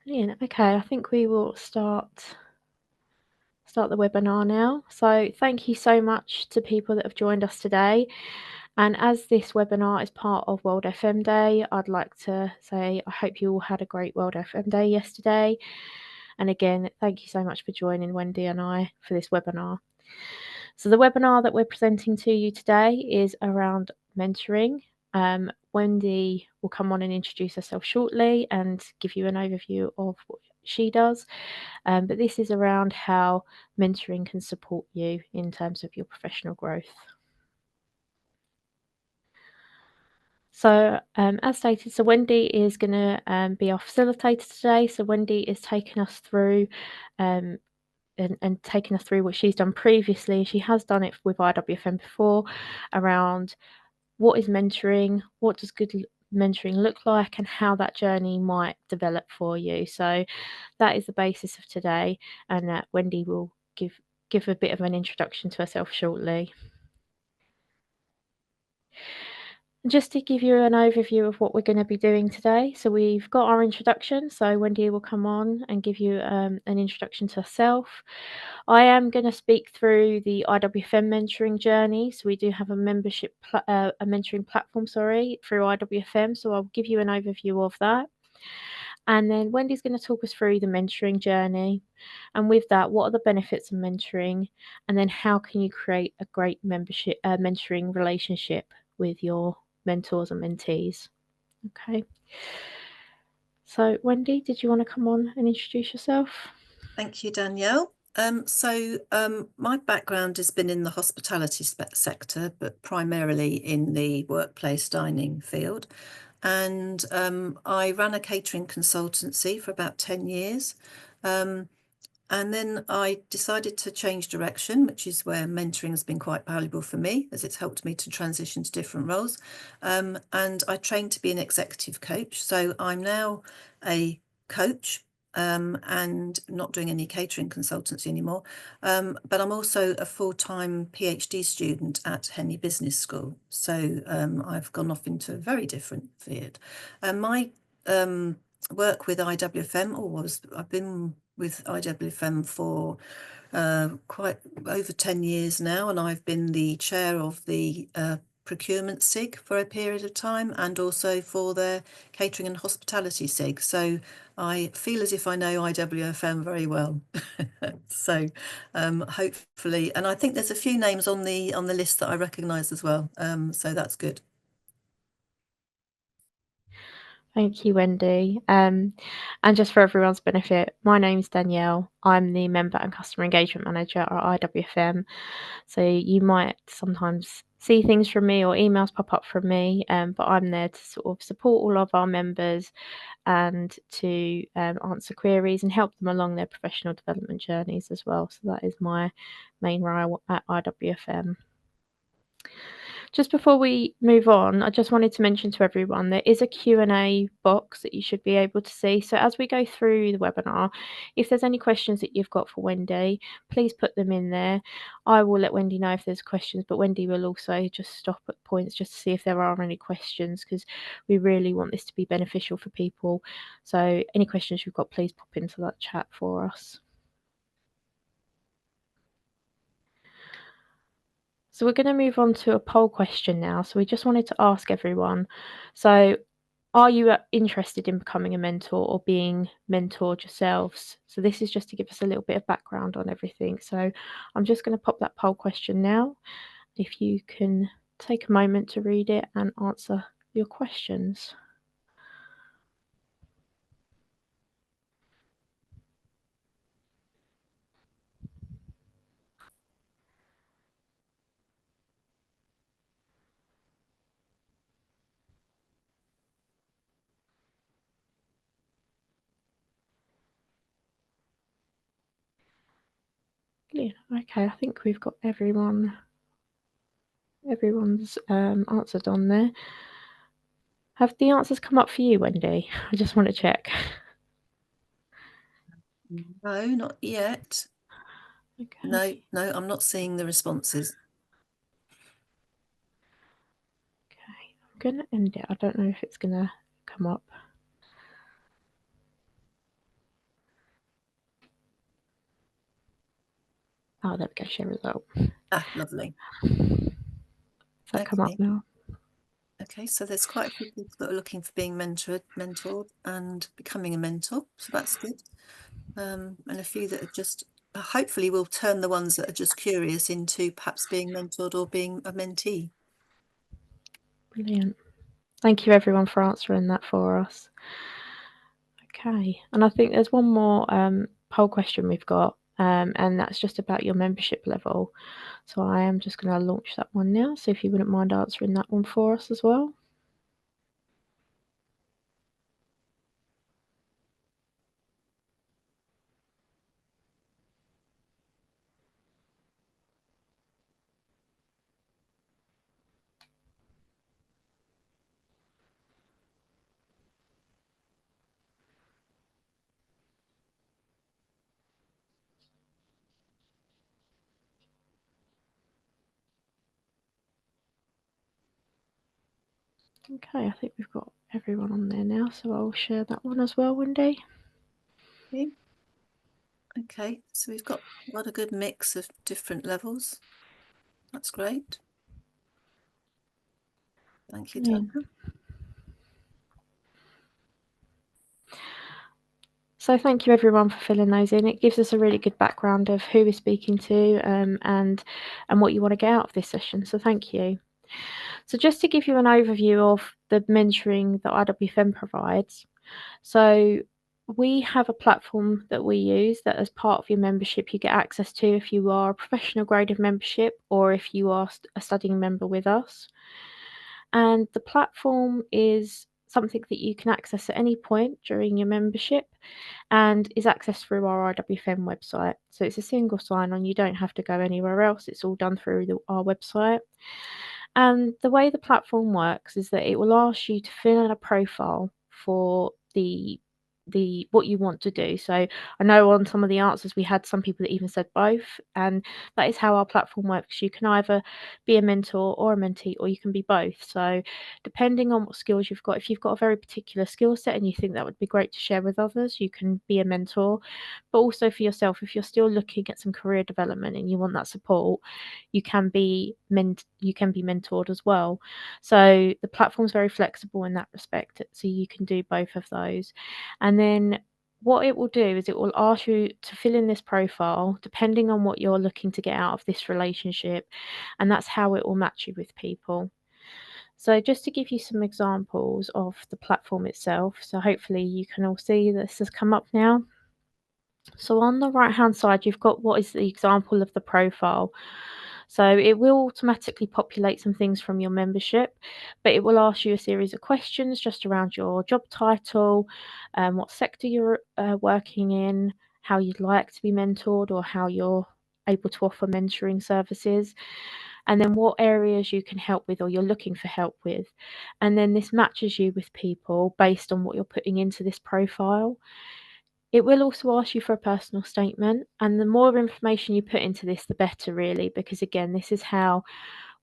Brilliant. Okay, I think we will start the webinar now. So thank you so much to people that have joined us today. And as this webinar is part of World FM Day, I'd like to say I hope you all had a great World FM Day yesterday. And again, thank you so much for joining Wendy and I for this webinar. So the webinar that we're presenting to you today is around mentoring. Wendy will come on and introduce herself shortly and give you an overview of what she does. But this is around how mentoring can support you in terms of your professional growth. So as stated, so Wendy is going to be our facilitator today. So Wendy is taking us through and taking us through what she's done previously. She has done it with IWFM before around what is mentoring, what does good mentoring look like, and how that journey might develop for you. So that is the basis of today, and Wendy will give a bit of an introduction to herself shortly. Just to give you an overview of what we're going to be doing today. So we've got our introduction. So Wendy will come on and give you an introduction to herself. I am going to speak through the IWFM mentoring journey. So we do have a mentoring platform, through IWFM. So I'll give you an overview of that. And then Wendy's going to talk us through the mentoring journey. And with that, what are the benefits of mentoring? And then how can you create a great mentoring relationship with your mentors and mentees? Okay. So, Wendy, did you want to come on and introduce yourself? Thank you, Danielle. My background has been in the hospitality sector, but primarily in the workplace dining field. And I ran a catering consultancy for about 10 years. And then I decided to change direction, which is where mentoring has been quite valuable for me, as it's helped me to transition to different roles. And I trained to be an executive coach. So I'm now a coach and not doing any catering consultancy anymore. But I'm also a full-time PhD student at Henley Business School. So I've gone off into a very different field. And my work with IWFM, I've been with IWFM for quite over 10 years now, and I've been the chair of the procurement SIG for a period of time, and also for their catering and hospitality SIG. So I feel as if I know IWFM very well. So hopefully, and I think there's a few names on the list that I recognise as well. So that's good. Thank you, Wendy. And just for everyone's benefit, my name's Danielle. I'm the Member and Customer Engagement Manager at IWFM. So you might sometimes see things from me or emails pop up from me, but I'm there to sort of support all of our members and to answer queries and help them along their professional development journeys as well. So that is my main role at IWFM. Just before we move on, I just wanted to mention to everyone there is a Q&A box that you should be able to see. So as we go through the webinar, if there's any questions that you've got for Wendy, please put them in there. I will let Wendy know if there's questions, but Wendy will also just stop at points just to see if there are any questions, because we really want this to be beneficial for people. So any questions you've got, please pop into that chat for us. So we're going to move on to a poll question now. So we just wanted to ask everyone. So are you interested in becoming a mentor or being mentored yourselves? So this is just to give us a little bit of background on everything. So I'm just going to pop that poll question now. If you can take a moment to read it and answer your questions. Yeah, okay, I think we've got everyone's answered on there. Have the answers come up for you, Wendy? I just want to check. No, not yet. Okay. No, I'm not seeing the responses. Okay, I'm going to end it. I don't know if it's going to come up. Oh, there we go, share result. Ah, lovely. Does that come up Okay. now? Okay, so there's quite a few people that are looking for being mentored and becoming a mentor, so that's good. And a few that are just, hopefully will turn the ones that are just curious into perhaps being mentored or being a mentee. Brilliant. Thank you everyone for answering that for us. Okay, and I think there's one more poll question we've got, and that's just about your membership level. So I am just going to launch that one now. So if you wouldn't mind answering that one for us as well. Okay, I think we've got everyone on there now, so I'll share that one as well, Wendy. Okay, so we've got a good mix of different levels. That's great. Thank you, Brilliant. Dana. So thank you everyone for filling those in. It gives us a really good background of who we're speaking to, and what you want to get out of this session. So thank you. So just to give you an overview of the mentoring that IWFM provides. So we have a platform that we use that as part of your membership you get access to if you are a professional graded membership or if you are a studying member with us. And the platform is something that you can access at any point during your membership and is accessed through our IWFM website. So it's a single sign on, you don't have to go anywhere else, it's all done through our website. And the way the platform works is that it will ask you to fill in a profile for the what you want to do. So I know on some of the answers we had some people that even said both, and that is how our platform works. You can either be a mentor or a mentee, or you can be both. So depending on what skills you've got, if you've got a very particular skill set and you think that would be great to share with others, you can be a mentor. But also for yourself, if you're still looking at some career development and you want that support, you can be mentored as well. So the platform's very flexible in that respect. So you can do both of those. And then what it will do is it will ask you to fill in this profile depending on what you're looking to get out of this relationship, and that's how it will match you with people. So just to give you some examples of the platform itself, so hopefully you can all see this has come up now. So on the right hand side, you've got what is the example of the profile. So it will automatically populate some things from your membership, but it will ask you a series of questions just around your job title, what sector you're working in, how you'd like to be mentored, or how you're able to offer mentoring services, and then what areas you can help with or you're looking for help with. And then this matches you with people based on what you're putting into this profile. It will also ask you for a personal statement, and the more information you put into this, the better, really, because again, this is how,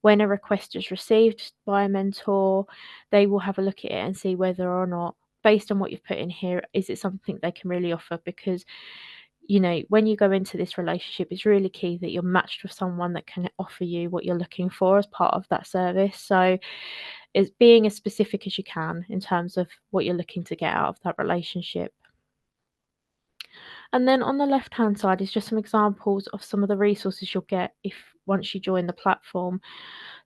when a request is received by a mentor, they will have a look at it and see whether or not, based on what you've put in here, is it something they can really offer. Because, you know, when you go into this relationship, it's really key that you're matched with someone that can offer you what you're looking for as part of that service. So it's being as specific as you can in terms of what you're looking to get out of that relationship. And then on the left-hand side is just some examples of some of the resources you'll get if once you join the platform.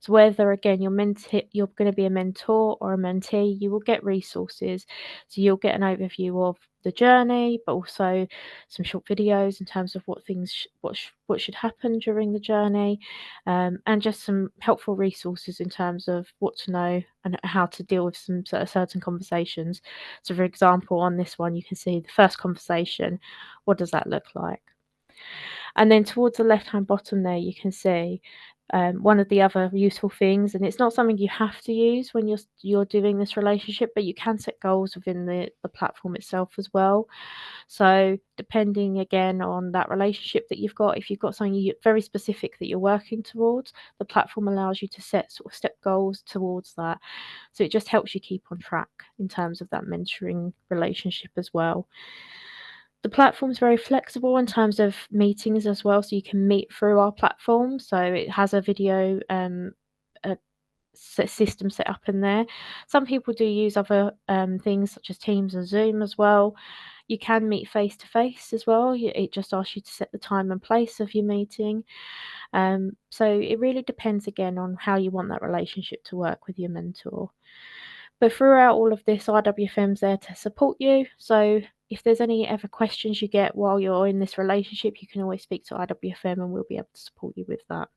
So whether again you're going to be a mentor or a mentee, you will get resources. So you'll get an overview of the journey, but also some short videos in terms of what things what should happen during the journey, and just some helpful resources in terms of what to know and how to deal with some certain conversations. So for example, on this one, you can see the first conversation. What does that look like? And then towards the left-hand bottom there, you can see one of the other useful things, and it's not something you have to use when you're doing this relationship, but you can set goals within the platform itself as well. So depending again on that relationship that you've got, if you've got something very specific that you're working towards, the platform allows you to set sort of step goals towards that. So it just helps you keep on track in terms of that mentoring relationship as well. The platform's very flexible in terms of meetings as well, so you can meet through our platform. So it has a video a system set up in there. Some people do use other things such as Teams and Zoom as well. You can meet face to face as well. It just asks you to set the time and place of your meeting. So it really depends again on how you want that relationship to work with your mentor. But throughout all of this, IWFM's there to support you. So if there's any ever questions you get while you're in this relationship, you can always speak to IWFM and we'll be able to support you with that.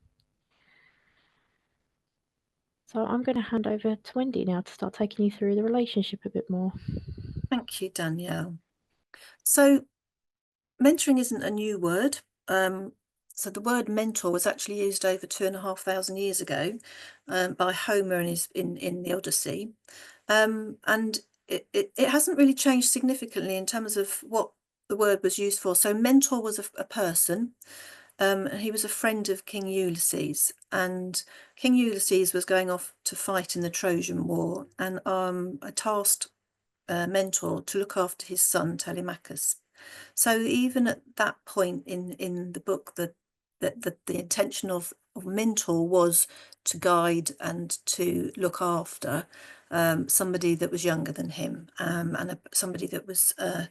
So I'm going to hand over to Wendy now to start taking you through the relationship a bit more. Thank you, Danielle. So mentoring isn't a new word. So the word mentor was actually used over 2,500 years ago by Homer in the Odyssey. And it hasn't really changed significantly in terms of what the word was used for. So mentor was a person. And he was a friend of King Ulysses, and King Ulysses was going off to fight in the Trojan War, and a tasked mentor to look after his son Telemachus. So even at that point in the book, the intention of mentor was to guide and to look after somebody that was younger than him, and somebody that was that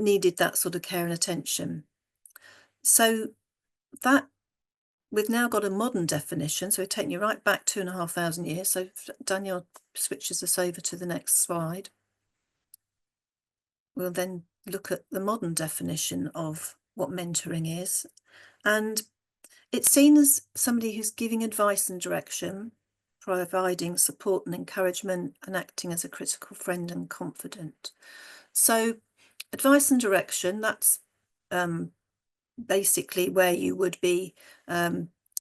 needed that sort of care and attention. So that we've now got a modern definition, so we're taking you right back 2,500 years. So Daniel switches us over to the next slide. We'll then look at the modern definition of what mentoring is. And it's seen as somebody who's giving advice and direction, providing support and encouragement, and acting as a critical friend and confidant. So advice and direction, that's basically where you would be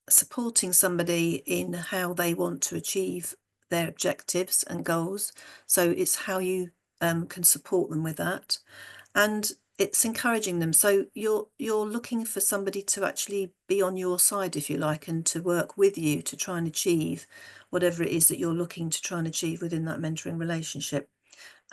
supporting somebody in how they want to achieve their objectives and goals. So it's how you can support them with that, and it's encouraging them. So you're looking for somebody to actually be on your side, if you like, and to work with you to try and achieve whatever it is that you're looking to try and achieve within that mentoring relationship.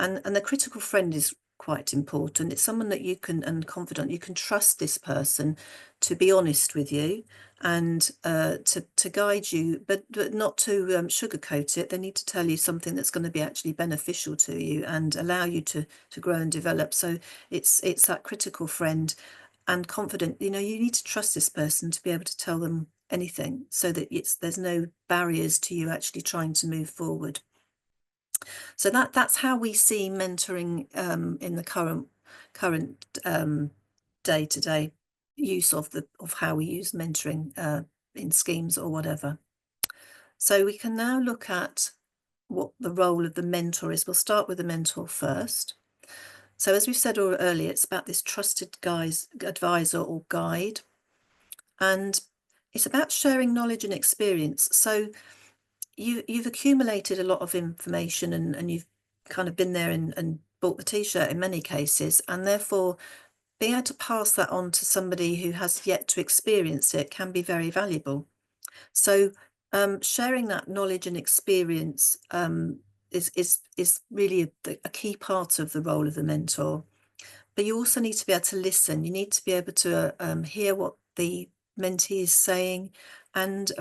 And the critical friend is quite important. It's someone that you can, and confident, you can trust this person to be honest with you and to guide you, but not to sugarcoat it. They need to tell you something that's going to be actually beneficial to you and allow you to grow and develop. So it's that critical friend and confident. You know, you need to trust this person to be able to tell them anything, so that there's no barriers to you actually trying to move forward. So that's how we see mentoring in the current day-to-day use of how we use mentoring in schemes or whatever. So we can now look at what the role of the mentor is. We'll start with the mentor first. So as we said earlier, it's about this trusted advisor or guide, and it's about sharing knowledge and experience. So you've accumulated a lot of information, and you've kind of been there and bought the t-shirt in many cases, and therefore being able to pass that on to somebody who has yet to experience it can be very valuable. So sharing that knowledge and experience is really a key part of the role of the mentor. But you also need to be able to listen. You need to be able to hear what the mentee is saying and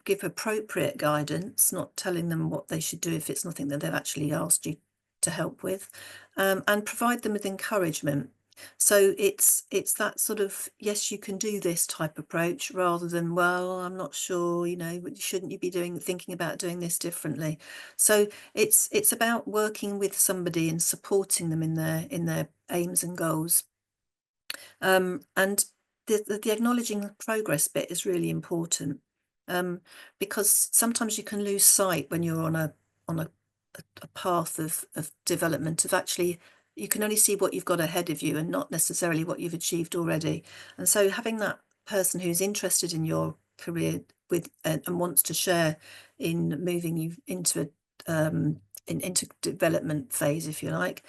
give appropriate guidance, not telling them what they should do if it's nothing that they've actually asked you to help with, and provide them with encouragement. So it's that sort of, yes, you can do this type approach, rather than, well, I'm not sure, you know, shouldn't you be thinking about doing this differently? So it's about working with somebody and supporting them in their aims and goals. And the acknowledging progress bit is really important, because sometimes you can lose sight when you're on a path of development, of actually you can only see what you've got ahead of you and not necessarily what you've achieved already. And so having that person who's interested in your career with and wants to share in moving you into into development phase, if you like,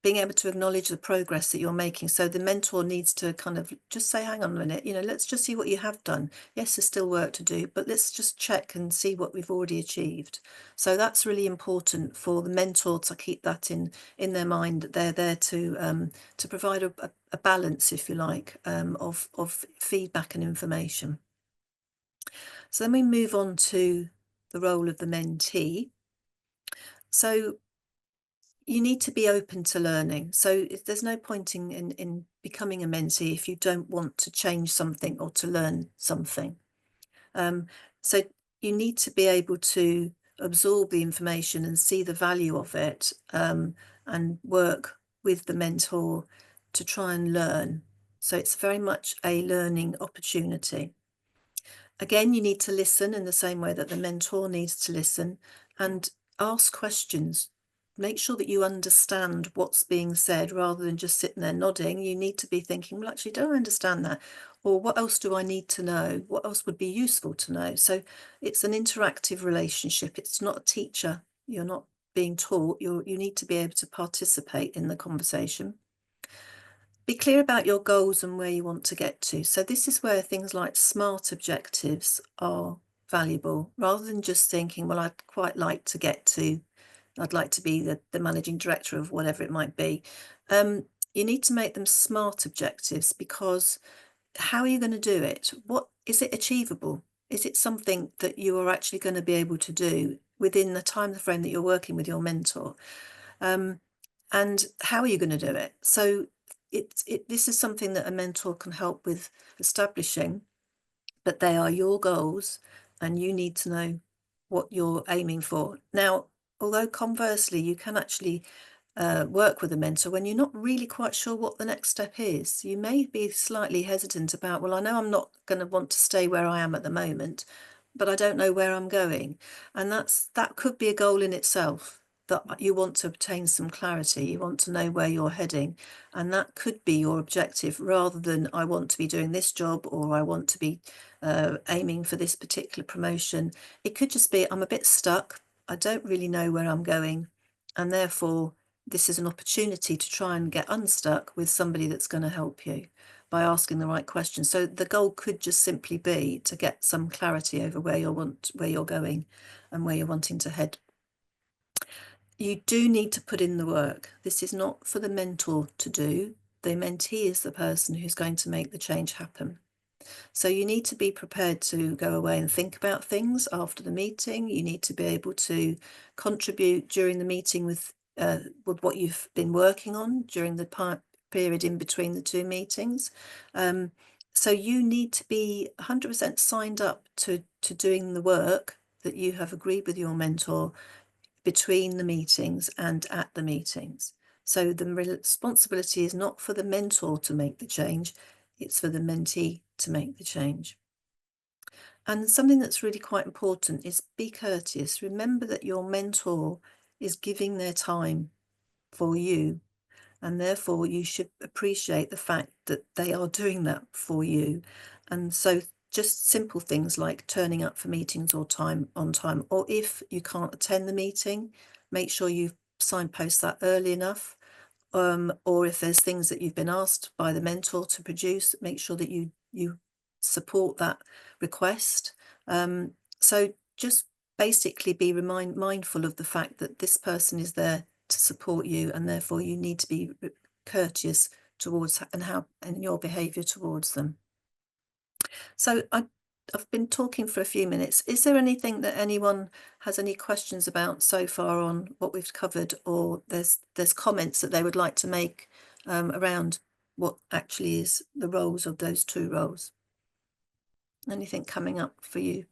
being able to acknowledge the progress that you're making. So the mentor needs to kind of just say, hang on a minute, let's just see what you have done. Yes, there's still work to do, but let's just check and see what we've already achieved. So that's really important for the mentor to keep that in their mind, that they're there to provide a balance, if you like, of feedback and information. So then we move on to the role of the mentee. So you need to be open to learning. So there's no point in becoming a mentee if you don't want to change something or to learn something. Um, so you need to be able to absorb the information and see the value of it, and work with the mentor to try and learn. So it's very much a learning opportunity. Again, you need to listen in the same way that the mentor needs to listen, and ask questions. Make sure that you understand what's being said rather than just sitting there nodding. You need to be thinking, well, actually, don't I understand that? Or what else do I need to know? What else would be useful to know? So it's an interactive relationship. It's not a teacher. You're not being taught. You need to be able to participate in the conversation. Be clear about your goals and where you want to get to. So this is where things like SMART objectives are valuable, rather than just thinking, well, I'd quite like to get to, I'd like to be the managing director of whatever it might be. You need to make them SMART objectives, because how are you going to do it? What is it achievable? Is it something that you are actually going to be able to do within the time frame that you're working with your mentor? And how are you going to do it? So this is something that a mentor can help with establishing, but they are your goals and you need to know what you're aiming for. Now, although conversely, you can actually work with a mentor when you're not really quite sure what the next step is. You may be slightly hesitant about, well, I know I'm not going to want to stay where I am at the moment, but I don't know where I'm going. And that could be a goal in itself, that you want to obtain some clarity, you want to know where you're heading. And that could be your objective, rather than I want to be doing this job, or I want to be aiming for this particular promotion. It could just be, I'm a bit stuck, I don't really know where I'm going, and therefore this is an opportunity to try and get unstuck with somebody that's going to help you by asking the right questions. So the goal could just simply be to get some clarity over where you're going and where you're wanting to head. You do need to put in the work. This is not for the mentor to do. The mentee is the person who's going to make the change happen. So you need to be prepared to go away and think about things after the meeting. You need to be able to contribute during the meeting with what you've been working on during the period in between the two meetings. So you need to be 100% signed up to doing the work that you have agreed with your mentor between the meetings and at the meetings. So the responsibility is not for the mentor to make the change, it's for the mentee to make the change. And something that's really quite important is be courteous. Remember that your mentor is giving their time for you, and therefore you should appreciate the fact that they are doing that for you. And so just simple things like turning up for meetings on time, or if you can't attend the meeting, make sure you signpost that early enough. Or if there's things that you've been asked by the mentor to produce, make sure that you support that request. So just basically be mindful of the fact that this person is there to support you, and therefore you need to be courteous towards and your behaviour towards them. So I've been talking for a few minutes. Is there anything that anyone has any questions about so far on what we've covered, or there's comments that they would like to make around what actually is the roles of those two roles? Anything coming up for you?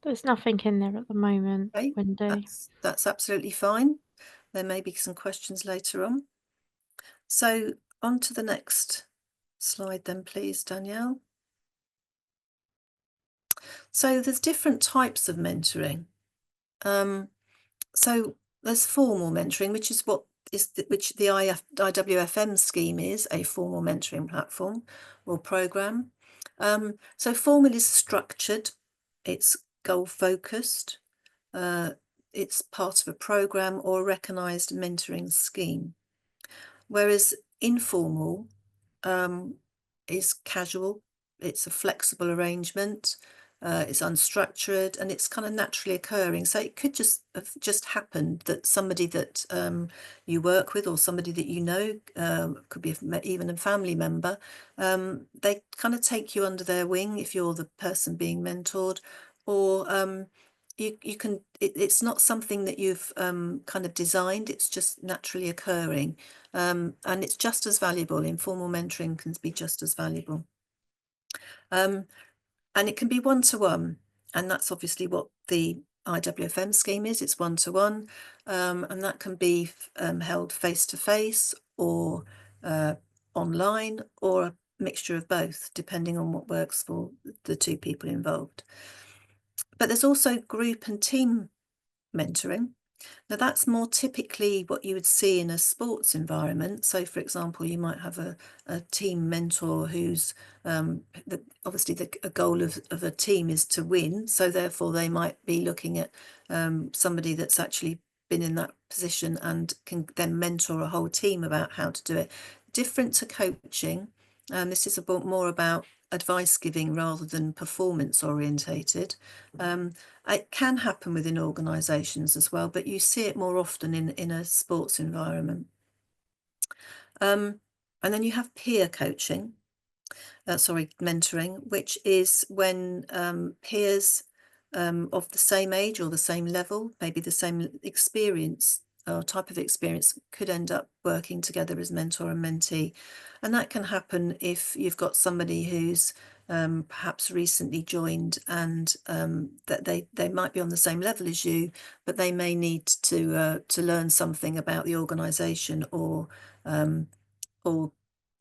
There's nothing in there at the moment, Okay, Wendy. that's absolutely fine. There may be some questions later on. So on to the next slide then, please, Danielle. So there's different types of mentoring. So there's formal mentoring, which is which the IWFM scheme is, a formal mentoring platform or program. So formal is structured, it's goal focused, it's part of a program or a recognised mentoring scheme. Whereas informal um, is casual, it's a flexible arrangement, it's unstructured, and it's kind of naturally occurring. So it could just have just happened that somebody that you work with, or somebody that you know, could be even a family member, they kind of take you under their wing if you're the person being mentored, or you can, it's not something that you've kind of designed, it's just naturally occurring. And it's just as valuable. Informal mentoring can be just as valuable. Um, and it can be one-to-one. And that's obviously what the IWFM scheme is. It's one-to-one. And that can be held face-to-face or online, or a mixture of both, depending on what works for the two people involved. But there's also group and team mentoring. Now, that's more typically what you would see in a sports environment. So, for example, you might have a team mentor who's obviously a goal of a team is to win. So, therefore, they might be looking at somebody that's actually been in that position and can then mentor a whole team about how to do it. Different to coaching. This is more about advice giving rather than performance orientated. It can happen within organisations as well, but you see it more often in a sports environment. And then you have peer coaching, mentoring, which is when peers of the same age or the same level, maybe the same experience or type of experience, could end up working together as mentor and mentee. And that can happen if you've got somebody who's perhaps recently joined, and that they might be on the same level as you, but they may need to learn something about the organisation, or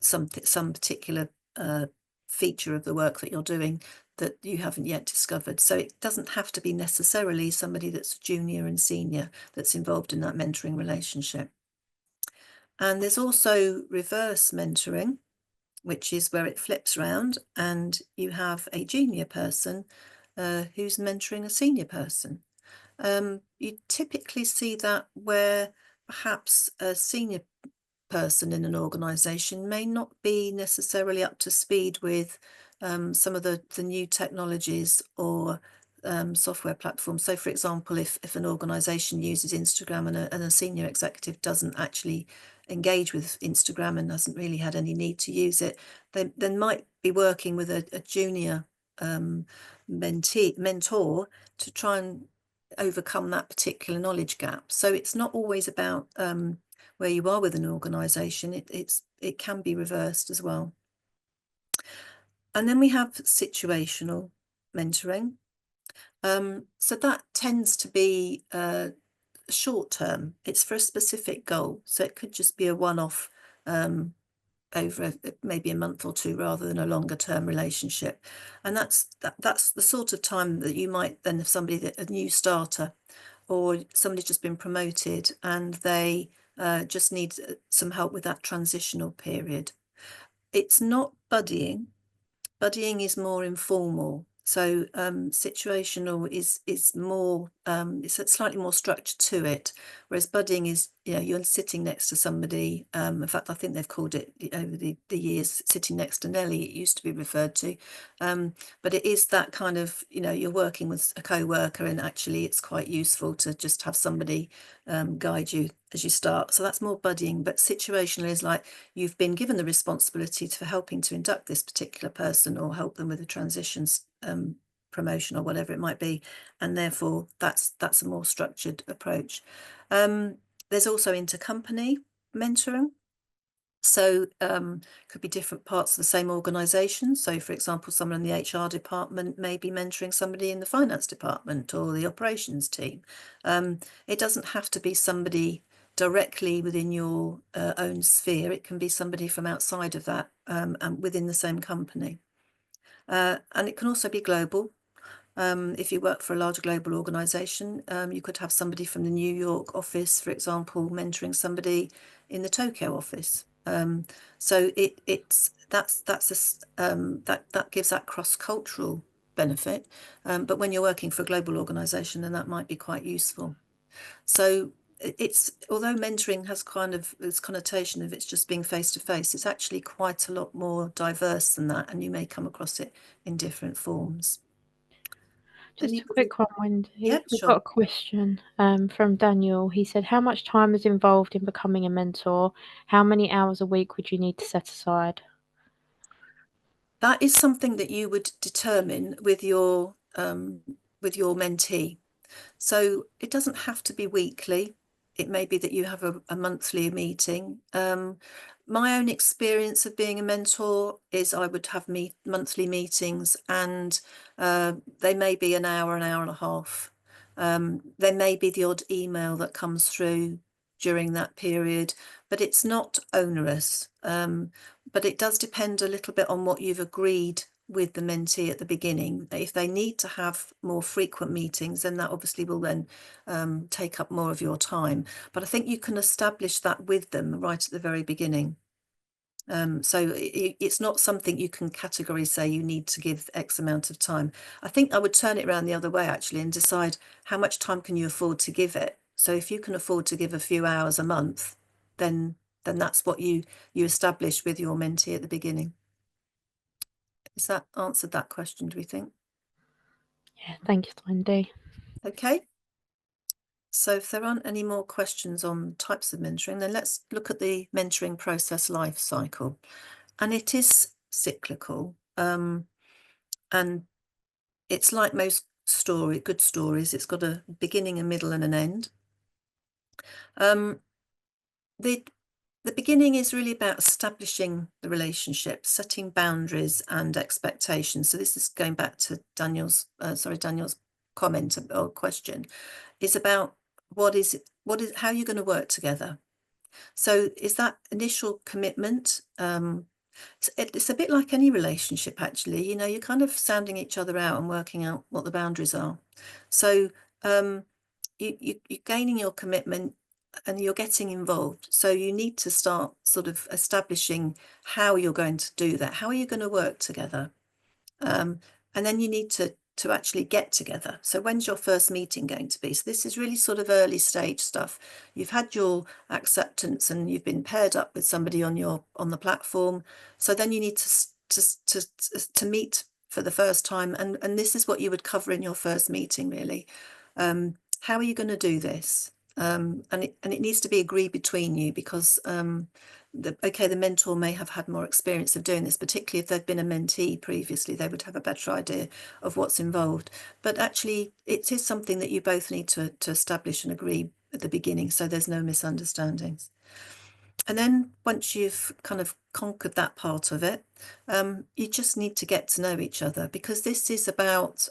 some particular feature of the work that you're doing that you haven't yet discovered. So it doesn't have to be necessarily somebody that's junior and senior that's involved in that mentoring relationship. And there's also reverse mentoring, which is where it flips around and you have a junior person who's mentoring a senior person. You typically see that where perhaps a senior person in an organisation may not be necessarily up to speed with some of the new technologies or software platforms. So, for example, if an organisation uses Instagram and a senior executive doesn't actually engage with Instagram and hasn't really had any need to use it, they might be working with a junior mentor to try and overcome that particular knowledge gap. So it's not always about where you are with an organisation. It can be reversed as well. And then we have situational mentoring. So that tends to be short term. It's for a specific goal. So it could just be a one-off over maybe a month or two, rather than a longer term relationship. And that's the sort of time that you might then have somebody that a new starter, or somebody's just been promoted and they just need some help with that transitional period. It's not buddying. Buddying is more informal. So situational is more, it's slightly more structure to it, whereas buddying is, you're sitting next to somebody. In fact, I think they've called it over the years sitting next to Nelly. It used to be referred to, but it is that kind of, you're working with a co-worker, and actually it's quite useful to just have somebody guide you as you start. So that's more buddying. But situational is like you've been given the responsibility for helping to induct this particular person or help them with a transitions promotion or whatever it might be, and therefore that's a more structured approach. There's also intercompany mentoring. So could be different parts of the same organisation. So, for example, someone in the HR department may be mentoring somebody in the finance department or the operations team. It doesn't have to be somebody directly within your own sphere. It can be somebody from outside of that, and within the same company. And it can also be global. If you work for a large global organisation, you could have somebody from the New York office, for example, mentoring somebody in the Tokyo office. So that gives that cross-cultural benefit. But when you're working for a global organisation, then that might be quite useful. So it's, although mentoring has kind of this connotation of it's just being face to face, it's actually quite a lot more diverse than that, and you may come across it in different forms. Just a Anybody? quick one, Yeah, Wendy. We've got sure. a question from Daniel. He said, how much time is involved in becoming a mentor? How many hours a week would you need to set aside? That is something that you would determine with your mentee. So it doesn't have to be weekly. It may be that you have a monthly meeting. My own experience of being a mentor is I would have monthly meetings, and they may be an hour and a half. There may be the odd email that comes through during that period, but it's not onerous. But it does depend a little bit on what you've agreed with the mentee at the beginning. If they need to have more frequent meetings, then that obviously will then take up more of your time. But I think you can establish that with them right at the very beginning. So it's not something you can categorically say you need to give X amount of time. I think I would turn it around the other way actually and decide how much time can you afford to give it. So if you can afford to give a few hours a month, then that's what you establish with your mentee at the beginning. Has that answered that question, do we think? Yeah, thank you, Wendy. Okay. So if there aren't any more questions on types of mentoring, then let's look at the mentoring process life cycle. And it is cyclical. And it's like most good stories, it's got a beginning, a middle, and an end. Um, the the beginning is really about establishing the relationship, setting boundaries and expectations. So this is going back to Daniel's comment or question, is about how you're going to work together. So is that initial commitment? It's a bit like any relationship, actually. You know, you're kind of sounding each other out and working out what the boundaries are. So um, you're gaining your commitment and you're getting involved. So you need to start sort of establishing how you're going to do that. How are you going to work together? Um, and then you need to actually get together. So when's your first meeting going to be? So this is really sort of early stage stuff. You've had your acceptance and you've been paired up with somebody on the platform. So then you need to meet for the first time, and this is what you would cover in your first meeting, really. How are you going to do this? And it needs to be agreed between you, because the mentor may have had more experience of doing this, particularly if they've been a mentee previously, they would have a better idea of what's involved. But actually, it is something that you both need to establish and agree at the beginning, so there's no misunderstandings. And then once you've kind of conquered that part of it, you just need to get to know each other, because this is about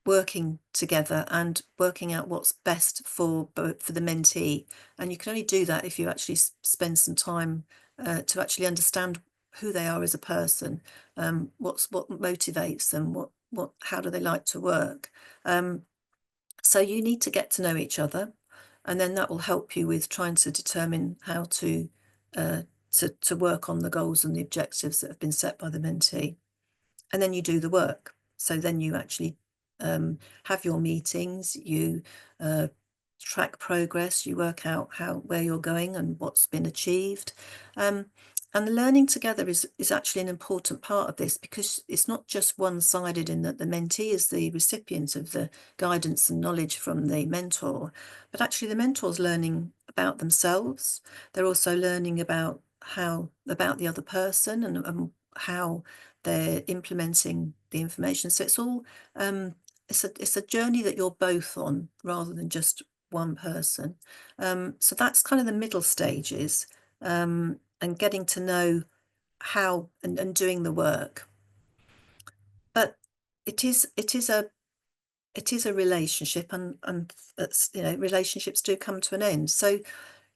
working together and working out what's best for the mentee. And you can only do that if you actually spend some time to actually understand who they are as a person, what motivates them, how do they like to work. So you need to get to know each other, and then that will help you with trying to determine how uh, to work on the goals and the objectives that have been set by the mentee. And then you do the work. So then you actually have your meetings, you uh, track progress, you work out where you're going and what's been achieved. Um, and the learning together is actually an important part of this, because it's not just one-sided in that the mentee is the recipient of the guidance and knowledge from the mentor, but actually the mentor's learning about themselves. They're also learning about the other person, and how they're implementing the information. So it's all it's a journey that you're both on, rather than just one person. So that's kind of the middle stages, and getting to know how and doing the work. But it is a relationship, and that's, relationships do come to an end. So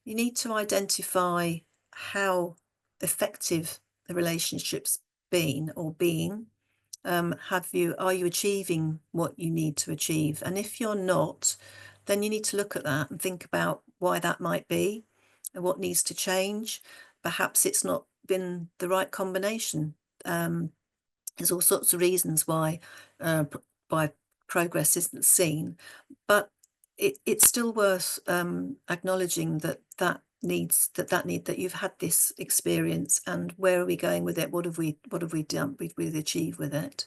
you need to identify how effective the relationship's been or being. Are you achieving what you need to achieve? And if you're not, then you need to look at that and think about why that might be and what needs to change. Perhaps it's not been the right combination. There's all sorts of reasons why progress isn't seen, but it's still worth acknowledging that you've had this experience, and where are we going with it? What have we done? We've achieved with it.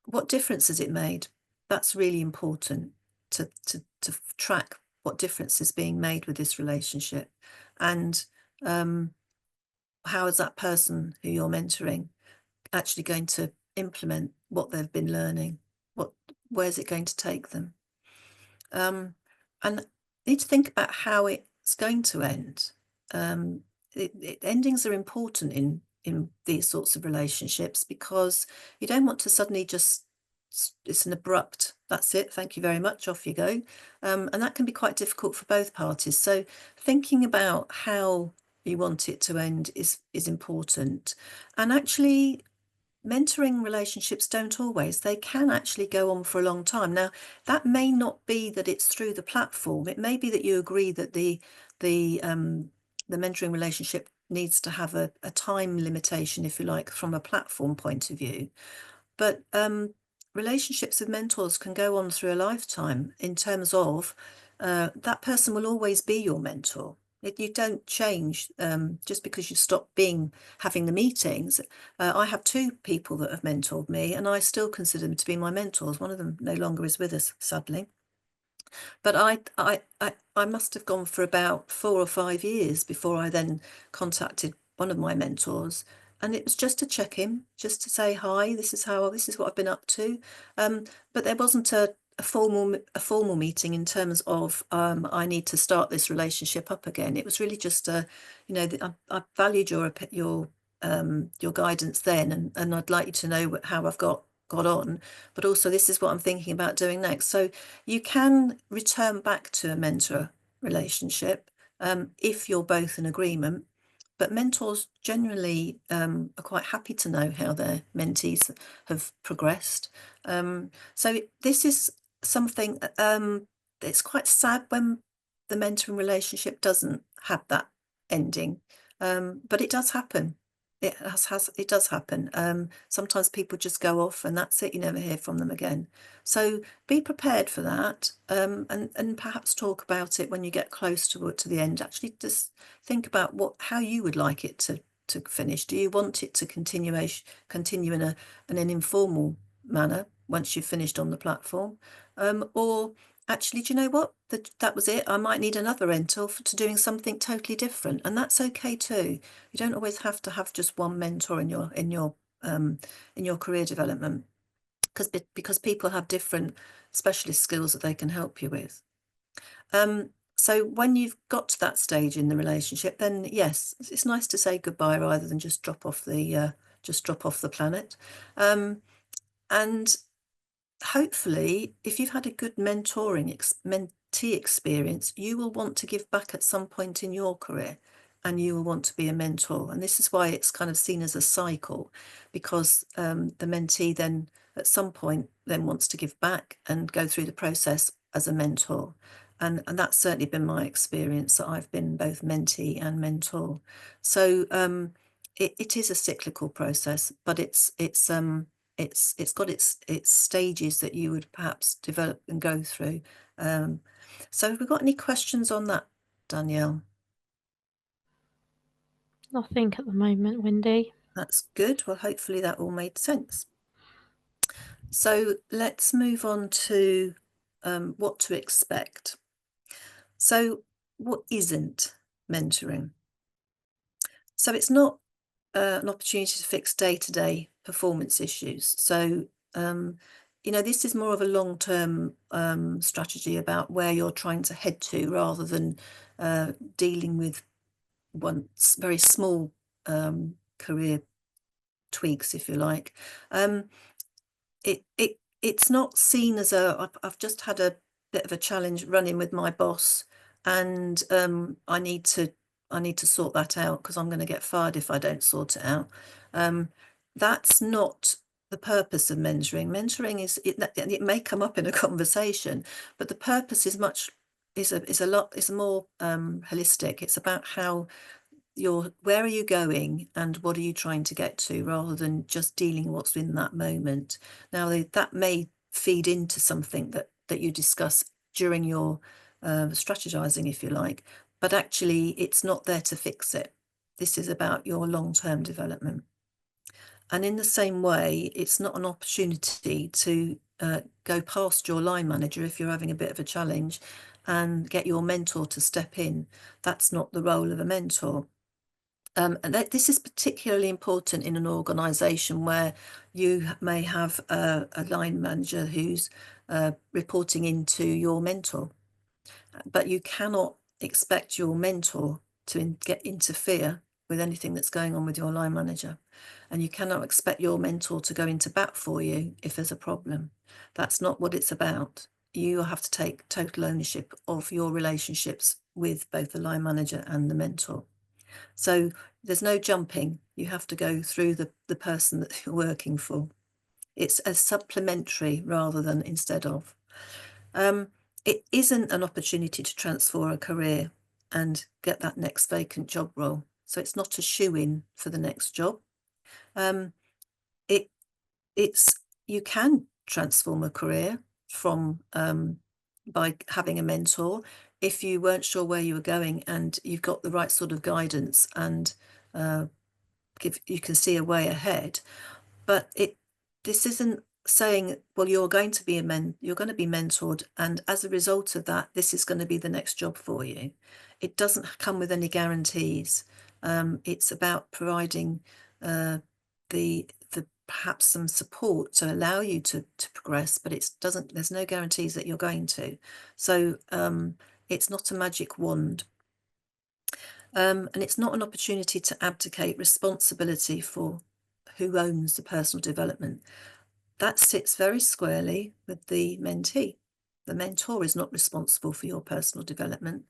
What difference has it made? That's really important to track what difference is being made with this relationship, and um, how is that person who you're mentoring actually going to implement what they've been learning? Where's it going to take them? And need to think about how it's going to end. Um, Endings are important in these sorts of relationships, because you don't want to suddenly just, it's an abrupt, that's it, thank you very much, off you go. And that can be quite difficult for both parties. So thinking about how you want it to end is important. And actually, mentoring relationships don't always. They can actually go on for a long time. Now, that may not be that it's through the platform. It may be that you agree that the mentoring relationship needs to have a time limitation, if you like, from a platform point of view. But relationships with mentors can go on through a lifetime, in terms of that person will always be your mentor. You don't change just because you stop having the meetings. I have two people that have mentored me, and I still consider them to be my mentors. One of them no longer is with us, sadly. But I must have gone for about 4 or 5 years before I then contacted one of my mentors, and it was just to check in, just to say hi. This is what I've been up to. But there wasn't a formal meeting in terms of I need to start this relationship up again. It was really just I valued your guidance then, and I'd like you to know how I've got on, but also this is what I'm thinking about doing next. So you can return back to a mentor relationship if you're both in agreement. But mentors generally are quite happy to know how their mentees have progressed. So this is something it's quite sad when the mentoring relationship doesn't have that ending, but it does happen. It does happen. Sometimes people just go off and that's it. You never hear from them again. So be prepared for that, and perhaps talk about it when you get close to the end. Actually, just think about how you would like it to finish. Do you want it to continue in an informal manner once you've finished on the platform, or actually, do you know what? That was it. I might need another mentor to doing something totally different, and that's okay too. You don't always have to have just one mentor in your career development, because people have different specialist skills that they can help you with. So when you've got to that stage in the relationship, then yes, it's nice to say goodbye rather than just drop off the planet. And hopefully, if you've had a good mentee experience, you will want to give back at some point in your career, and you will want to be a mentor. And this is why it's kind of seen as a cycle, because the mentee then at some point then wants to give back and go through the process as a mentor. And that's certainly been my experience, that I've been both mentee and mentor. So it is a cyclical process, but it's got its stages that you would perhaps develop and go through. So have we got any questions on that, Danielle? Nothing at the moment, Wendy. That's good. Well, hopefully that all made sense. So let's move on to what to expect. So what isn't mentoring? So it's not an opportunity to fix day-to-day performance issues. So, this is more of a long-term strategy about where you're trying to head to, rather than dealing with one very small career tweaks, if you like. It's not seen as I've just had a bit of a challenge running with my boss, and I need to sort that out, because I'm going to get fired if I don't sort it out. That's not the purpose of mentoring. Mentoring it may come up in a conversation, but the purpose is more holistic. It's about how where are you going and what are you trying to get to, rather than just dealing what's in that moment. Now that may feed into something that you discuss during your strategizing, if you like, but actually it's not there to fix it. This is about your long-term development. And in the same way, it's not an opportunity to go past your line manager if you're having a bit of a challenge and get your mentor to step in. That's not the role of a mentor. And this is particularly important in an organisation where you may have a line manager who's reporting into your mentor, but you cannot expect your mentor to interfere with anything that's going on with your line manager. And you cannot expect your mentor to go into bat for you if there's a problem. That's not what it's about. You have to take total ownership of your relationships with both the line manager and the mentor. So there's no jumping. You have to go through the person that you're working for. It's a supplementary rather than instead of. It isn't an opportunity to transfer a career and get that next vacant job role. So it's not a shoe-in for the next job. It it's you can transform a career from by having a mentor if you weren't sure where you were going and you've got the right sort of guidance and you can see a way ahead. But this isn't saying, well, you're going to be you're going to be mentored, and as a result of that, this is going to be the next job for you. It doesn't come with any guarantees. It's about providing the perhaps some support to allow you to progress, but it doesn't. There's no guarantees that you're going to. So it's not a magic wand. And it's not an opportunity to abdicate responsibility for who owns the personal development. That sits very squarely with the mentee. The mentor is not responsible for your personal development.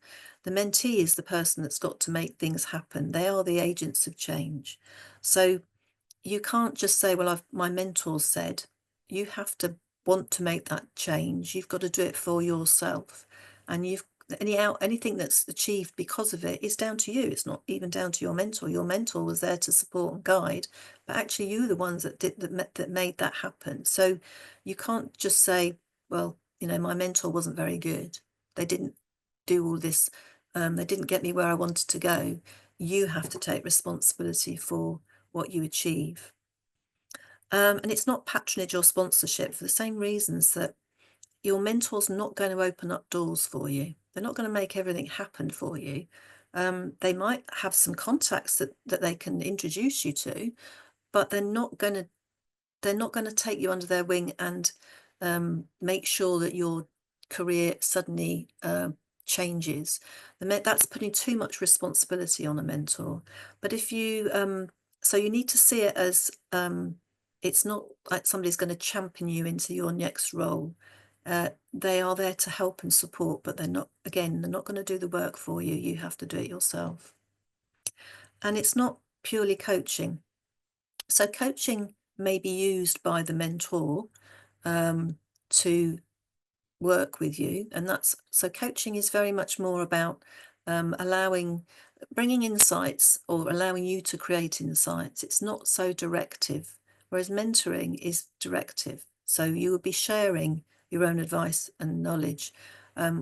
The mentee is the person that's got to make things happen. They are the agents of change. So you can't just say, well, my mentor said. You have to want to make that change. You've got to do it for yourself. And anything that's achieved because of it is down to you. It's not even down to your mentor. Your mentor was there to support and guide, but actually you were the ones that made that happen. So you can't just say, well, my mentor wasn't very good. They didn't do all this. They didn't get me where I wanted to go. You have to take responsibility for what you achieve. And it's not patronage or sponsorship for the same reasons that your mentor's not going to open up doors for you. They're not going to make everything happen for you. They might have some contacts that they can introduce you to, but they're not going to take you under their wing and make sure that your career suddenly changes. That's putting too much responsibility on a mentor. But if you so you need to see it as it's not like somebody's going to champion you into your next role. They are there to help and support, but they're not going to do the work for you. You have to do it yourself. And it's not purely coaching. So coaching may be used by the mentor to work with you, and so coaching is very much more about bringing insights or allowing you to create insights. It's not so directive, whereas mentoring is directive. So you will be sharing your own advice and knowledge,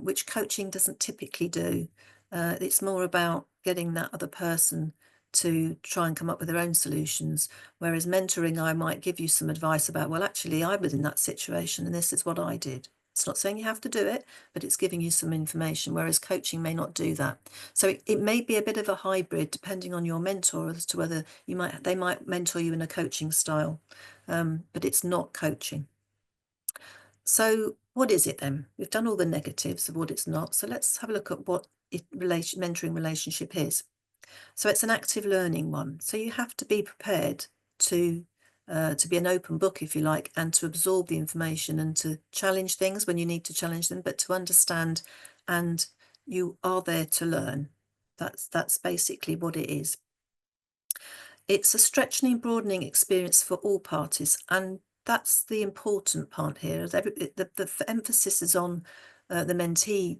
which coaching doesn't typically do. It's more about getting that other person to try and come up with their own solutions. Whereas mentoring, I might give you some advice about, well, actually, I was in that situation and this is what I did. It's not saying you have to do it, but it's giving you some information, whereas coaching may not do that. So it may be a bit of a hybrid depending on your mentor as to whether they might mentor you in a coaching style, but it's not coaching. So what is it then? We've done all the negatives of what it's not. So let's have a look at what mentoring relationship is. So it's an active learning one. So you have to be prepared to be an open book, if you like, and to absorb the information and to challenge things when you need to challenge them, but to understand, and you are there to learn. That's basically what it is. It's a stretching and broadening experience for all parties, and that's the important part here. The emphasis is on the mentee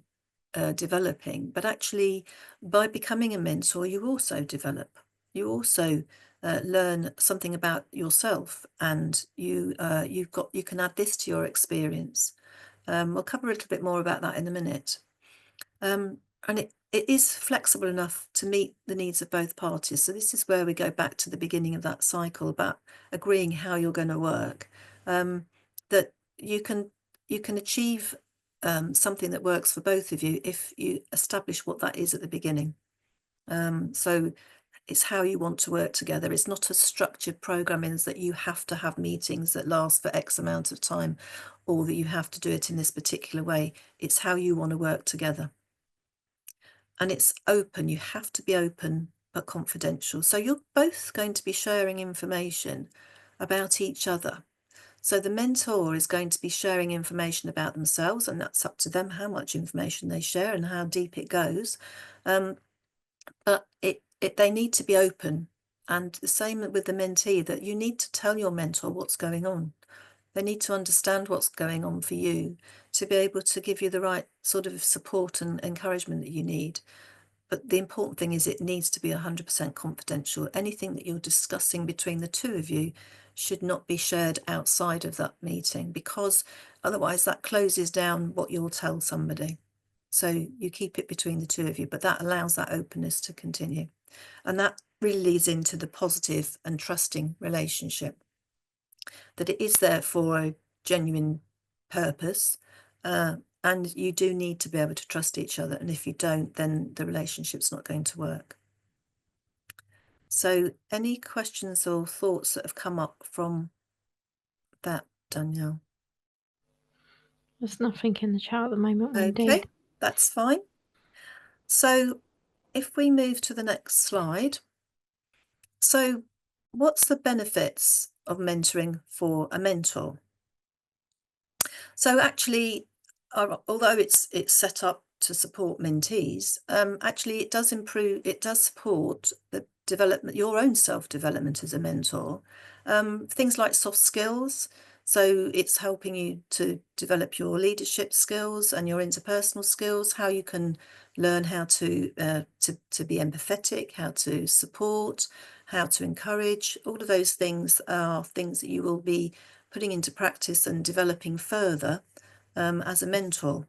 developing, but actually by becoming a mentor, you also develop. You also learn something about yourself, and you can add this to your experience. We'll cover a little bit more about that in a minute. And it is flexible enough to meet the needs of both parties. So this is where we go back to the beginning of that cycle about agreeing how you're going to work. That you can achieve something that works for both of you if you establish what that is at the beginning. So it's how you want to work together. It's not a structured programming that you have to have meetings that last for X amount of time, or that you have to do it in this particular way. It's how you want to work together. And it's open. You have to be open but confidential. So you're both going to be sharing information about each other. So the mentor is going to be sharing information about themselves, and that's up to them how much information they share and how deep it goes. But they need to be open. And the same with the mentee, that you need to tell your mentor what's going on. They need to understand what's going on for you to be able to give you the right sort of support and encouragement that you need. But the important thing is it needs to be 100% confidential. Anything that you're discussing between the two of you should not be shared outside of that meeting, because otherwise that closes down what you'll tell somebody. So you keep it between the two of you, but that allows that openness to continue. And that really leads into the positive and trusting relationship, that it is there for a genuine purpose. And you do need to be able to trust each other. And if you don't, then the relationship's not going to work. So any questions or thoughts that have come up from that, Danielle? There's nothing in the chat at the moment, Wendy. Okay, that's fine. So if we move to the next slide. So what's the benefits of mentoring for a mentor? So actually, although it's set up to support mentees, actually it does support the development, your own self-development as a mentor. Things like soft skills. So it's helping you to develop your leadership skills and your interpersonal skills, how you can learn how to be empathetic, how to support, how to encourage. All of those things are things that you will be putting into practice and developing further as a mentor.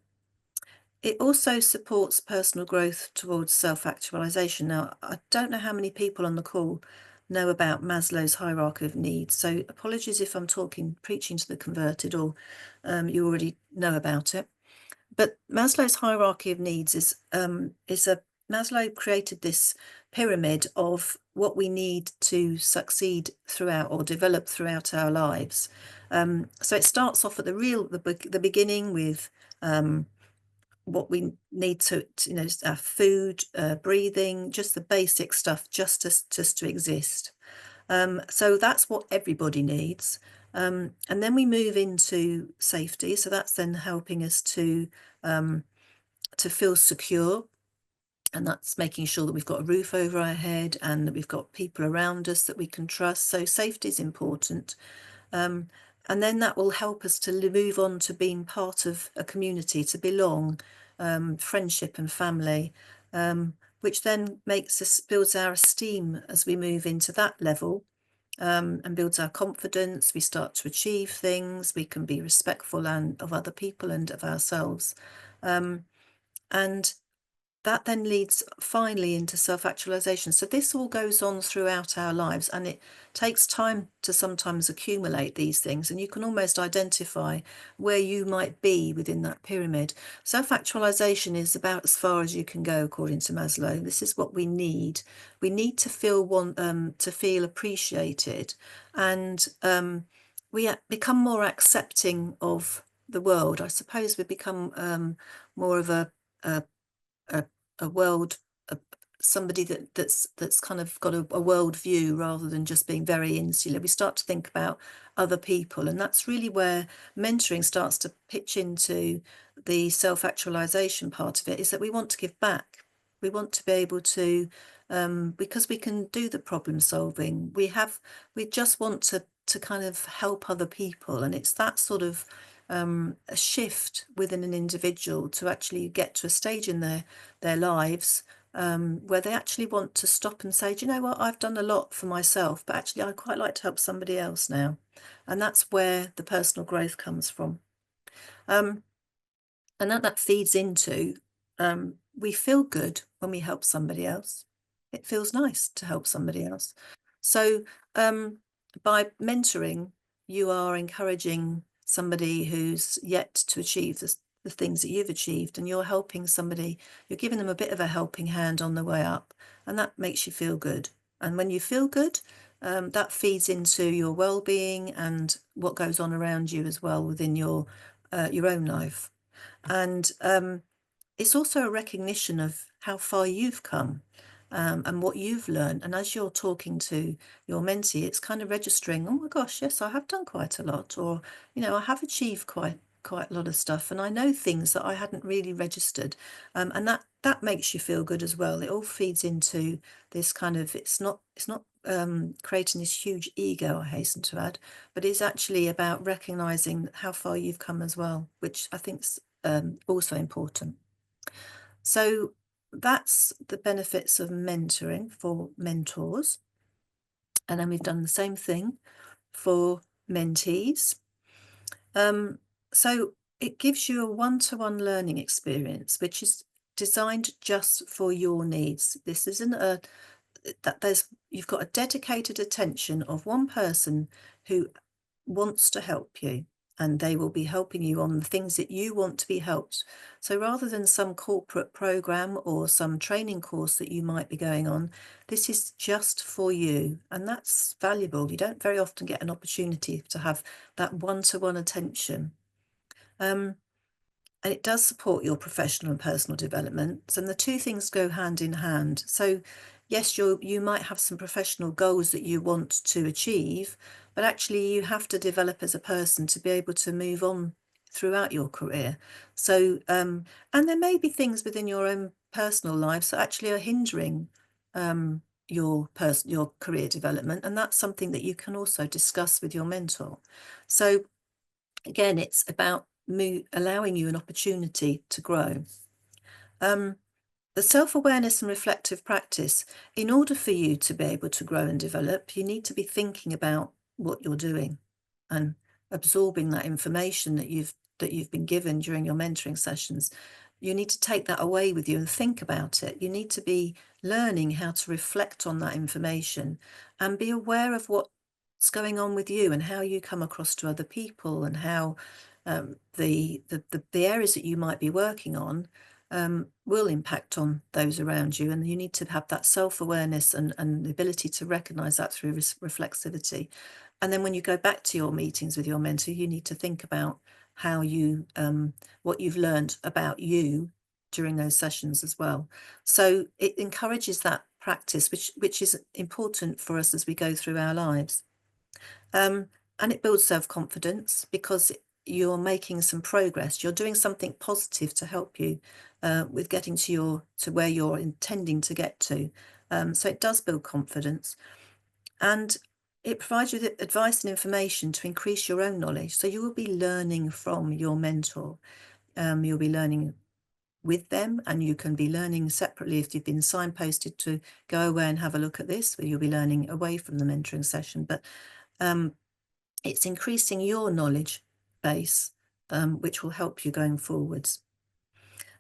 It also supports personal growth towards self-actualization. Now, I don't know how many people on the call know about Maslow's hierarchy of needs, so apologies if I'm preaching to the converted, or you already know about it. But Maslow's hierarchy of needs is Maslow created this pyramid of what we need to succeed throughout or develop throughout our lives. So it starts off at the beginning with what we need to our food, breathing, just the basic stuff, just to exist. So that's what everybody needs. And then we move into safety. So that's then helping us to feel secure. And that's making sure that we've got a roof over our head and that we've got people around us that we can trust. So safety is important. And then that will help us to move on to being part of a community, to belong, friendship and family, which then builds our esteem as we move into that level. And builds our confidence. We start to achieve things. We can be respectful of other people and of ourselves. And that then leads finally into self-actualization. So this all goes on throughout our lives, and it takes time to sometimes accumulate these things, and you can almost identify where you might be within that pyramid. Self-actualization is about as far as you can go, according to Maslow. This is what we need. We need to feel appreciated, and we become more accepting of the world. I suppose we become more of a a world, somebody that's kind of got a world view rather than just being very insular. We start to think about other people, and that's really where mentoring starts to pitch into the self-actualization part of it, is that we want to give back. We want to be able to, because we can do the problem solving, we just want to kind of help other people. And it's that sort of a shift within an individual to actually get to a stage in their lives where they actually want to stop and say, do you know what, I've done a lot for myself, but actually I quite like to help somebody else now. And that's where the personal growth comes from. And that feeds into we feel good when we help somebody else. It feels nice to help somebody else. So um, by mentoring, you are encouraging somebody who's yet to achieve the things that you've achieved, and you're helping somebody, you're giving them a bit of a helping hand on the way up, and that makes you feel good. And when you feel good, that feeds into your well-being and what goes on around you as well within your own life. And it's also a recognition of how far you've come, and what you've learned. And as you're talking to your mentee, it's kind of registering, oh my gosh, yes, I have done quite a lot, or, I have achieved quite a lot of stuff, and I know things that I hadn't really registered. And that makes you feel good as well. It all feeds into this kind of, it's not creating this huge ego, I hasten to add, but it's actually about recognizing how far you've come as well, which I think's also important. So that's the benefits of mentoring for mentors. And then we've done the same thing for mentees. So it gives you a one-to-one learning experience, which is designed just for your needs. This isn't a that there's you've got a dedicated attention of one person who wants to help you, and they will be helping you on the things that you want to be helped. So rather than some corporate program or some training course that you might be going on, this is just for you, and that's valuable. You don't very often get an opportunity to have that one-to-one attention. Um, and it does support your professional and personal development, and the two things go hand in hand. So yes, you might have some professional goals that you want to achieve, but actually you have to develop as a person to be able to move on throughout your career. So and there may be things within your own personal lives that actually are hindering your career development, and that's something that you can also discuss with your mentor. So again, it's about allowing you an opportunity to grow. Um, the self-awareness and reflective practice, in order for you to be able to grow and develop, you need to be thinking about what you're doing and absorbing that information that you've been given during your mentoring sessions. You need to take that away with you and think about it. You need to be learning how to reflect on that information and be aware of what's going on with you and how you come across to other people, and how the areas that you might be working on will impact on those around you. And you need to have that self-awareness and the ability to recognize that through reflexivity. And then when you go back to your meetings with your mentor, you need to think about how what you've learned about you during those sessions as well. So it encourages that practice, which is important for us as we go through our lives. Um, and it builds self-confidence because you're making some progress. You're doing something positive to help you with getting to where you're intending to get to. So it does build confidence, and it provides you the advice and information to increase your own knowledge. So you will be learning from your mentor. You'll be learning with them, and you can be learning separately if you've been signposted to go away and have a look at this, where you'll be learning away from the mentoring session. But it's increasing your knowledge base, which will help you going forwards.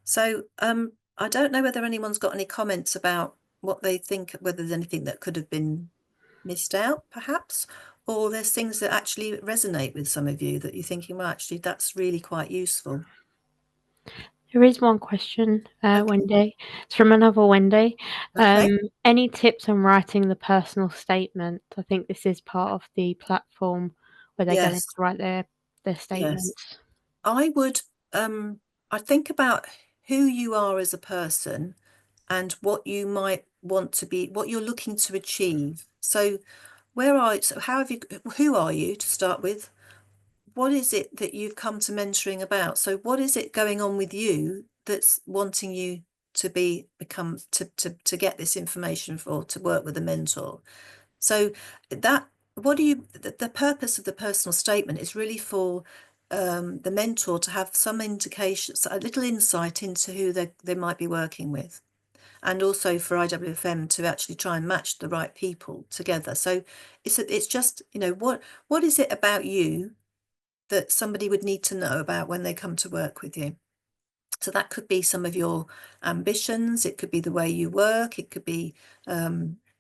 So I don't know whether anyone's got any comments about what they think, whether there's anything that could have been missed out, perhaps, or there's things that actually resonate with some of you that you're thinking, well, actually, that's really quite useful. There is one question, Okay. Wendy. It's from another Wendy. Okay. Any tips on writing the personal statement? I think this is part of the platform where they're going to Yes. write their Yes. statements. I would I think about who you are as a person and what you might want to be, what you're looking to achieve. So so how have you, who are you to start with? What is it that you've come to mentoring about? So what is it going on with you that's wanting you to become to get this information for, to work with a mentor? So that what do you the purpose of the personal statement is really for the mentor to have some indications, a little insight into who they might be working with, and also for IWFM to actually try and match the right people together. So it's just, what is it about you that somebody would need to know about when they come to work with you? So that could be some of your ambitions. It could be the way you work. It could be a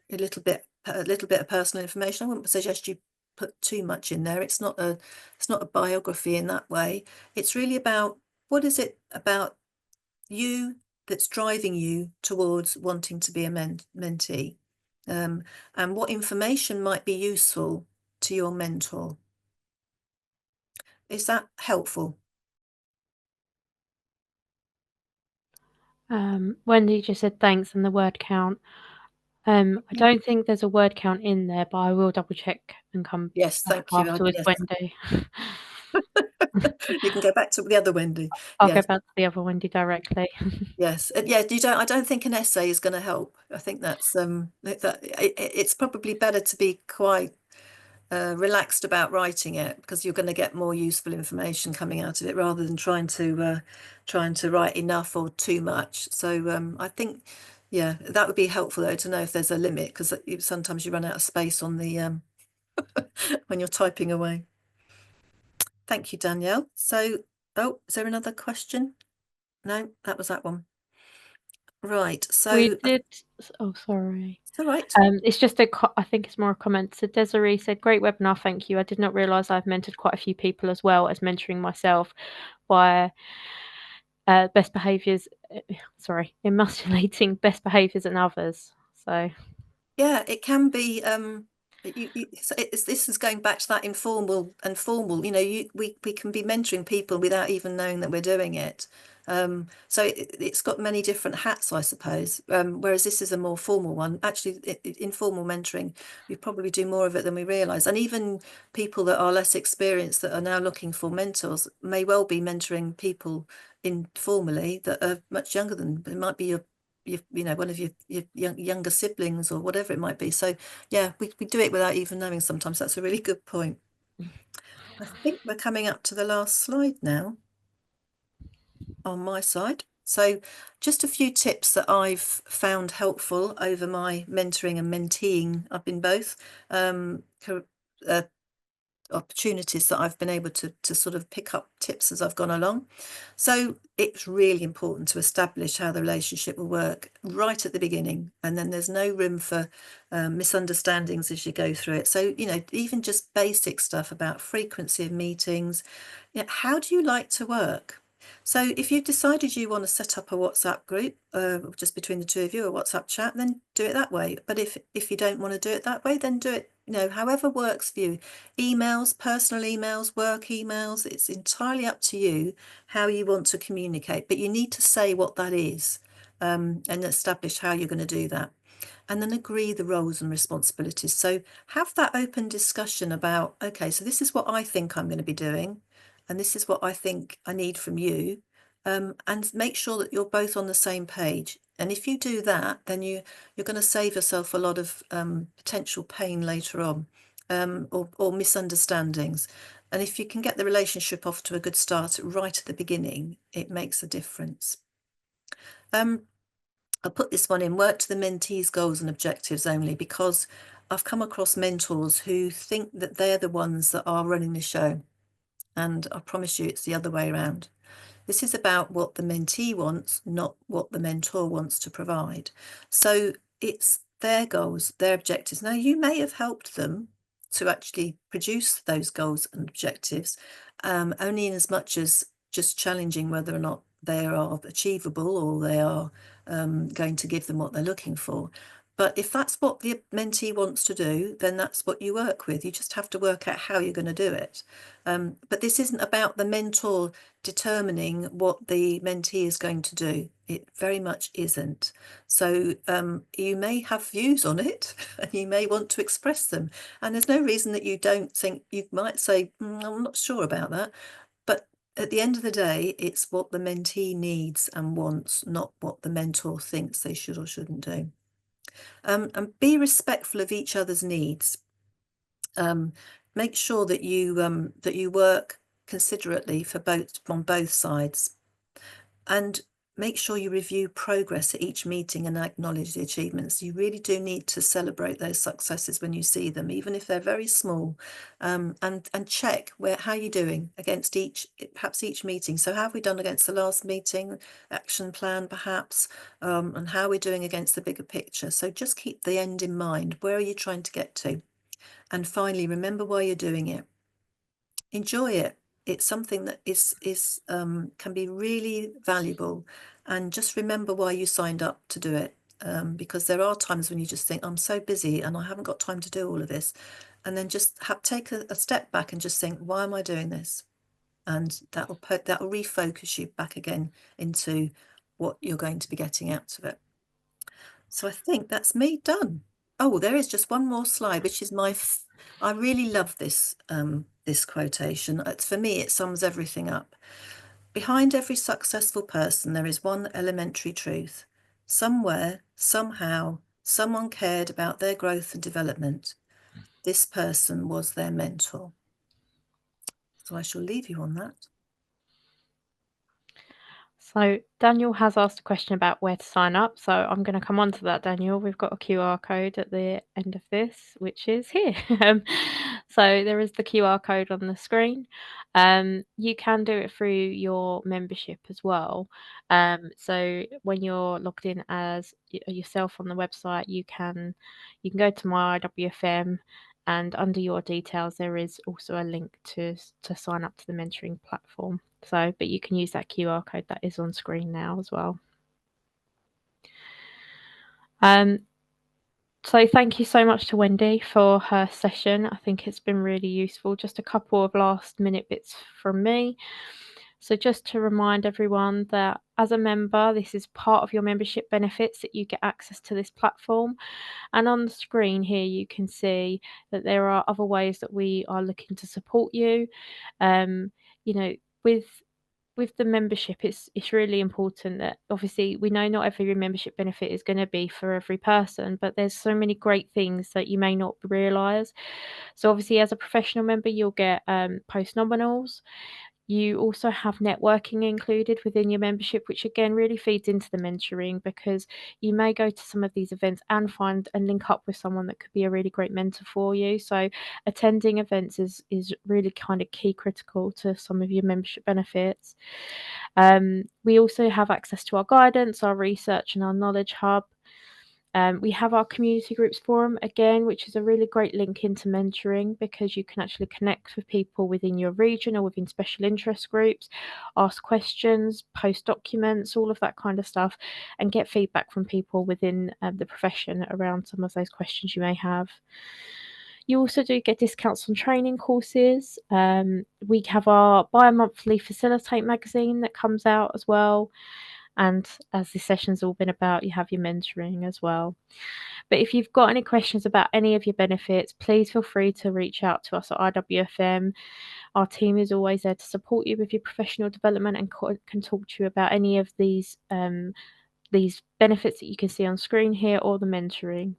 little bit of personal information. I wouldn't suggest you put too much in there. It's not a biography in that way. It's really about, what is it about you that's driving you towards wanting to be a mentee, and what information might be useful to your mentor. Is that helpful? Wendy just said thanks and the word count. I don't think there's a word count in there, but I will double check and come Yes, back thank you. afterwards, Yes, Wendy. you can go back to the other Wendy. I'll go Yes, back to the other Wendy directly. yes, yeah. You don't. I don't think an essay is going to help. I think it's probably better to be quite relaxed about writing it, because you're going to get more useful information coming out of it, rather than trying to write enough or too much. So I think, yeah, that would be helpful though, to know if there's a limit, because sometimes you run out of space on the when you're typing away. Thank you, Danielle. So, oh, is there another question? No, that was that one. Right. We So, did. Oh, sorry. it's all right. It's just I think it's more a comment. So Desiree said, "Great webinar, thank you. I did not realise I've mentored quite a few people as well as mentoring myself by best behaviours. Sorry, emulating best behaviours in others." So Yeah, it can be. This is going back to that informal and formal. We can be mentoring people without even knowing that we're doing it. So it's got many different hats, I suppose. Whereas this is a more formal one. Actually, informal mentoring, we probably do more of it than we realise. And even people that are less experienced that are now looking for mentors may well be mentoring people informally that are much younger than. It might be one of your younger siblings or whatever it might be. So yeah, we do it without even knowing sometimes. That's a really good point. I think we're coming up to the last slide now on my side. So just a few tips that I've found helpful over my mentoring and menteeing. I've been both, uh, opportunities that I've been able to sort of pick up tips as I've gone along. So it's really important to establish how the relationship will work right at the beginning, and then there's no room for misunderstandings as you go through it. So, even just basic stuff about frequency of meetings. How do you like to work? So if you've decided you want to set up a WhatsApp group, just between the two of you, a WhatsApp chat, then do it that way. But if you don't want to do it that way, then do it, however works for you. Emails, personal emails, work emails, it's entirely up to you how you want to communicate. But you need to say what that is, and establish how you're going to do that. And then agree the roles and responsibilities. So have that open discussion about, okay, so this is what I think I'm going to be doing, and this is what I think I need from you. And make sure that you're both on the same page. And if you do that, then you're going to save yourself a lot of potential pain later on, or misunderstandings. And if you can get the relationship off to a good start right at the beginning, it makes a difference. I'll put this one in: work to the mentee's goals and objectives only, because I've come across mentors who think that they're the ones that are running the show. And I promise you, it's the other way around. This is about what the mentee wants, not what the mentor wants to provide. So it's their goals, their objectives. Now, you may have helped them to actually produce those goals and objectives, only in as much as just challenging whether or not they are achievable, or they are going to give them what they're looking for. But if that's what the mentee wants to do, then that's what you work with. You just have to work out how you're going to do it. But this isn't about the mentor determining what the mentee is going to do. It very much isn't. So you may have views on it and you may want to express them. And there's no reason that you don't think. You might say, I'm not sure about that. But at the end of the day, it's what the mentee needs and wants, not what the mentor thinks they should or shouldn't do. And be respectful of each other's needs. Make sure that you work considerately for both on both sides. And make sure you review progress at each meeting and acknowledge the achievements. You really do need to celebrate those successes when you see them, even if they're very small, and check how you're doing against perhaps each meeting. So how have we done against the last meeting, action plan perhaps, and how we're doing against the bigger picture. So just keep the end in mind. Where are you trying to get to? And finally, remember why you're doing it. Enjoy it. It's something that is can be really valuable, and just remember why you signed up to do it. Because there are times when you just think, I'm so busy and I haven't got time to do all of this, and then just take a step back and just think, why am I doing this? And that will refocus you back again into what you're going to be getting out of it. So I think that's me done. Oh, there is just one more slide, which is I really love this quotation. For me, it sums everything up. Behind every successful person, there is one elementary truth. Somewhere, somehow, someone cared about their growth and development. This person was their mentor. So I shall leave you on that. So Daniel has asked a question about where to sign up. So I'm going to come on to that, Daniel. We've got a QR code at the end of this, which is here. So there is the QR code on the screen. You can do it through your membership as well. So when you're logged in as yourself on the website, you can go to my IWFM, and under your details there is also a link to sign up to the mentoring platform. So, but you can use that QR code that is on screen now as well. So thank you so much to Wendy for her session. I think it's been really useful. Just a couple of last minute bits from me. So just to remind everyone that as a member, this is part of your membership benefits, that you get access to this platform. And on the screen here, you can see that there are other ways that we are looking to support you. You know, with the membership, it's really important that, obviously, we know not every membership benefit is going to be for every person, but there's so many great things that you may not realize. So obviously, as a professional member, you'll get post nominals. You also have networking included within your membership, which again really feeds into the mentoring, because you may go to some of these events and find and link up with someone that could be a really great mentor for you. So attending events is really kind of key critical to some of your membership benefits. We also have access to our guidance, our research, and our knowledge hub. We have our community groups forum again, which is a really great link into mentoring, because you can actually connect with people within your region or within special interest groups, ask questions, post documents, all of that kind of stuff, and get feedback from people within the profession around some of those questions you may have. You also do get discounts on training courses. We have our bi-monthly Facilitate magazine that comes out as well. And as this session's all been about, you have your mentoring as well. But if you've got any questions about any of your benefits, please feel free to reach out to us at IWFM. Our team is always there to support you with your professional development, and can talk to you about any of these benefits that you can see on screen here, or the mentoring.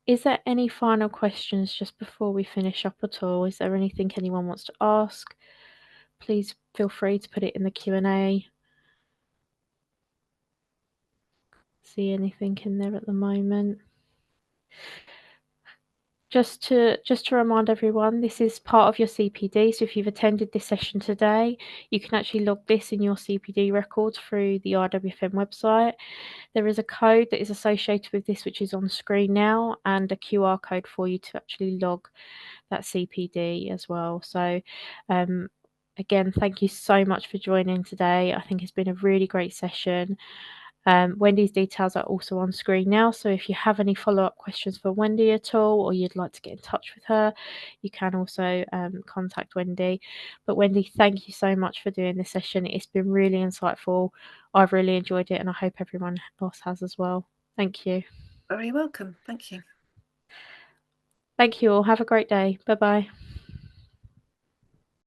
Is there any final questions just before we finish up at all? Is there anything anyone wants to ask? Please feel free to put it in the Q&A. See anything in there at the moment? Just to remind everyone, this is part of your CPD. So if you've attended this session today, you can actually log this in your CPD records through the IWFM website. There is a code that is associated with this, which is on screen now, and a QR code for you to actually log that CPD as well. So again, thank you so much for joining today. I think it's been a really great session. Wendy's details are also on screen now, so if you have any follow-up questions for Wendy at all, or you'd like to get in touch with her, you can also contact Wendy. But Wendy, thank you so much for doing this session. It's been really insightful. I've really enjoyed it, and I hope everyone else has as well. Thank you. Very welcome. Thank you. Thank you all. Have a great day. Bye-bye.